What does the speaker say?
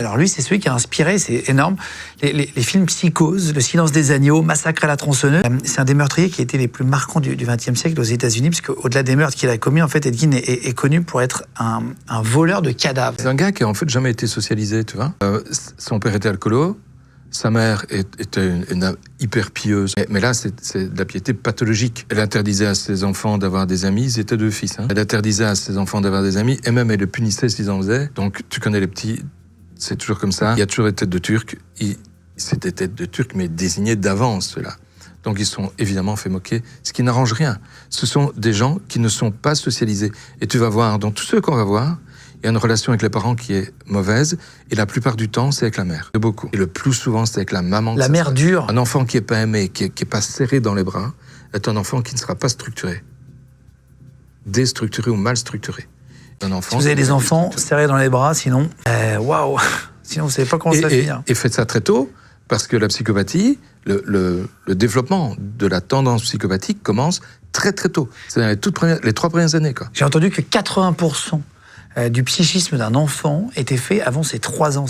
Alors lui, c'est celui qui a inspiré, c'est énorme, les films Psychose, Le silence des agneaux, Massacre à la tronçonneuse. C'est un des meurtriers qui a été les plus marquants du XXe siècle aux États-Unis, parce qu'au-delà des meurtres qu'il a commis, en fait, Ed Gein est connu pour être un voleur de cadavres. C'est un gars qui a en fait jamais été socialisé, tu vois. Son père était alcoolo, sa mère était une hyper pieuse. Mais là, c'est de la piété pathologique. Elle interdisait à ses enfants d'avoir des amis, ils étaient 2 fils. Elle interdisait à ses enfants d'avoir des amis, et même elle le punissait s'ils en faisaient. Donc tu connais les petits... C'est toujours comme ça. Il y a toujours des têtes de Turcs. C'est des têtes de Turcs, mais désignées d'avance, ceux-là. Donc ils sont évidemment fait moquer, ce qui n'arrange rien. Ce sont des gens qui ne sont pas socialisés. Et tu vas voir, dans tous ceux qu'on va voir, il y a une relation avec les parents qui est mauvaise, et la plupart du temps, c'est avec la mère. C'est beaucoup. Et le plus souvent, c'est avec la maman. La mère dure. Un enfant qui n'est pas aimé, qui est pas serré dans les bras, est un enfant qui ne sera pas structuré. Déstructuré ou mal structuré. Si vous avez des enfants serrés dans les bras, sinon, waouh, sinon vous savez pas comment ça va finir. Et faites ça très tôt, parce que la psychopathie, le développement de la tendance psychopathique commence très très tôt. C'est dans les 3 premières années, quoi. J'ai entendu que 80% du psychisme d'un enfant était fait avant ses 3 ans.